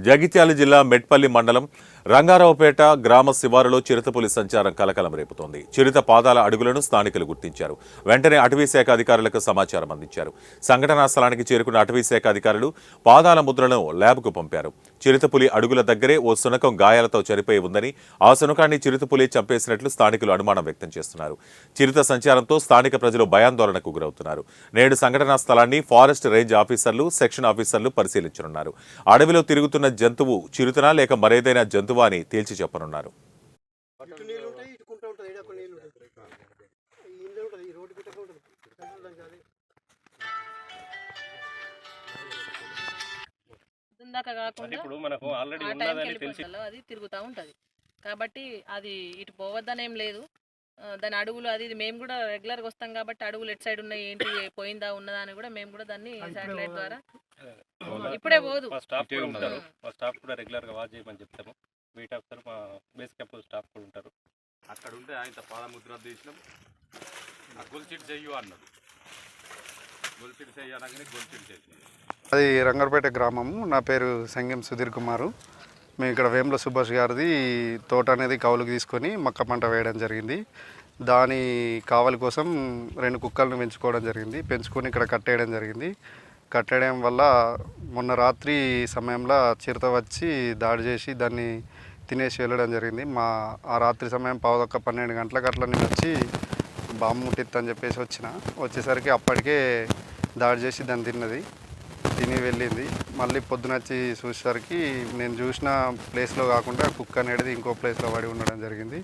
జగిత్యాల జిల్లా మెట్పల్లి మండలం రంగారావుపేట గ్రామ శివారులో చిరుతపులి సంచారం కలకలం రేపుతోంది. చిరుత పాదాల అడుగులను స్థానికులు గుర్తించారు. వెంటనే అటవీ శాఖ అధికారులకు సమాచారం అందించారు. సంఘటనా స్థలానికి చేరుకున్న అటవీ శాఖ అధికారులు పాదాల ముద్రలను ల్యాబ్కు పంపారు. చిరుతపులి అడుగుల దగ్గరే ఓ శునకం గాయాలతో చనిపోయి ఉందని, ఆ శునకాన్ని చిరుతపులి చంపేసినట్లు స్థానికులు అనుమానం వ్యక్తం చేస్తున్నారు. చిరుత సంచారంతో స్థానిక ప్రజలు భయాందోళనకు గురవుతున్నారు. నేడు సంఘటనా స్థలాన్ని ఫారెస్ట్ రేంజ్ ఆఫీసర్లు, సెక్షన్ ఆఫీసర్లు పరిశీలించనున్నారు. అడవిలో తిరుగుతున్న జంతువు చిరుతనా లేక మరేదైనా జంతువా అని తేల్చి చెప్పనున్నారు. అది తిరుగుతూ ఉంటది కాబట్టి అది ఇటు పోవద్దనేం లేదు. దాని అడుగులు అది మేము కూడా రెగ్యులర్గా వస్తాం కాబట్టి అడుగులు ఎటు సైడ్ ఉన్నాయి, ఏంటి పోయిందా ఉన్నదా అని కూడా మేము కూడా దాన్ని శాటిలైట్ ద్వారా ఇప్పుడే పోదు. మా స్టాఫ్ కూడా రెగ్యులర్గా వాచ్ చేయమని చెప్తాము. బీట్ ఆఫీసర్ మా బేస్ క్యాంప్ స్టాఫ్ కూడా ఉంటారు. అక్కడ ఉంటే ఆయన పాదముద్ర తీసినాం. గొల్చిట్ చెయ్యు అన్నాడు. గొల్చిట్ చెయ్యనగానే గొల్చిట్ చేసి అది రంగారపేట గ్రామము. నా పేరు సంగం సుధీర్ కుమారు. మేము ఇక్కడ వేముల సుభాష్ గారిది తోట అనేది కౌలుకు తీసుకొని మక్క పంట వేయడం జరిగింది. దాని కావలి కోసం 2 కుక్కలను పెంచుకోవడం జరిగింది. పెంచుకొని ఇక్కడ కట్టేయడం జరిగింది. కట్టేయడం వల్ల మొన్న రాత్రి సమయంలో చిరుత వచ్చి దాడి చేసి దాన్ని తినేసి వెళ్ళడం జరిగింది. ఆ రాత్రి సమయం 11:12 గంటలకు అట్లా నేను వచ్చి బాంబు ముట్టిద్దని చెప్పేసి వచ్చేసరికి అప్పటికే దాడి చేసి దాన్ని తిని వెళ్ళింది. మళ్ళీ పొద్దున వచ్చి చూసేసరికి నేను చూసిన ప్లేస్లో కాకుండా కుక్క అనేది ఇంకో ప్లేస్లో పడి ఉండడం జరిగింది.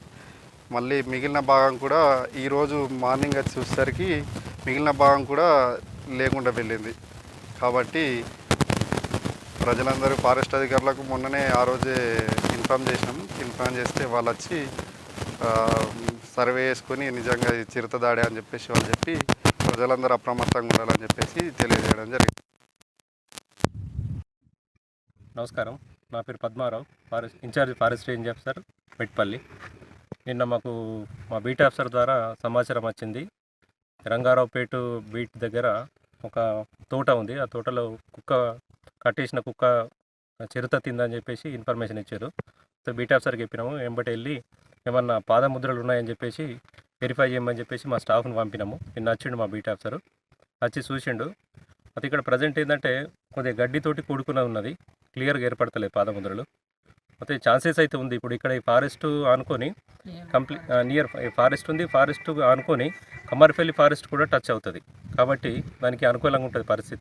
మళ్ళీ మిగిలిన భాగం కూడా ఈరోజు మార్నింగ్ వచ్చి చూసేసరికి మిగిలిన భాగం కూడా లేకుండా వెళ్ళింది. కాబట్టి ప్రజలందరూ ఫారెస్ట్ అధికారులకు మొన్ననే ఆ రోజే ఇన్ఫామ్ చేస్తే వాళ్ళు వచ్చి సర్వే చేసుకొని నిజంగా చిరుత దాడి అని చెప్పేసి వాళ్ళు చెప్పి ప్రజలందరూ అప్రమత్తంగా ఉండాలని చెప్పేసి తెలియజేయడం జరిగింది. నమస్కారం, నా పేరు Padmarao, incharge forest range officer Metpally. నిన్న మాకు మా బీట్ ఆఫీసర్ ద్వారా సమాచారం వచ్చింది. రంగారావుపేట బీట్ దగ్గర ఒక తోట ఉంది. ఆ తోటలో కట్టేసిన కుక్క చిరుత తిందని చెప్పేసి ఇన్ఫర్మేషన్ ఇచ్చారు. సో బీట్ ఆఫీసర్కి చెప్పినాము. వెంబటి వెళ్ళి ఏమన్నా పాదముద్రలు ఉన్నాయని చెప్పేసి వెరిఫై చేయమని చెప్పేసి మా స్టాఫ్ని పంపినాము. నిన్న వచ్చిండు మా బీట్ ఆఫీసర్, వచ్చి చూసిండు. అది ఇక్కడ ప్రజెంట్ ఏంటంటే కొద్దిగా గడ్డితోటి కూడుకున్న ఉన్నది, క్లియర్గా ఏర్పడతలేదు పాదముద్రలు. అయితే ఛాన్సెస్ అయితే ఉంది. ఇప్పుడు ఇక్కడ ఈ ఫారెస్ట్ ఆనుకొని నియర్ ఫారెస్ట్ ఉంది. ఫారెస్ట్ ఆనుకొని కమ్మరిపల్లి ఫారెస్ట్ కూడా టచ్ అవుతుంది కాబట్టి దానికి అనుకూలంగా ఉంటుంది పరిస్థితి.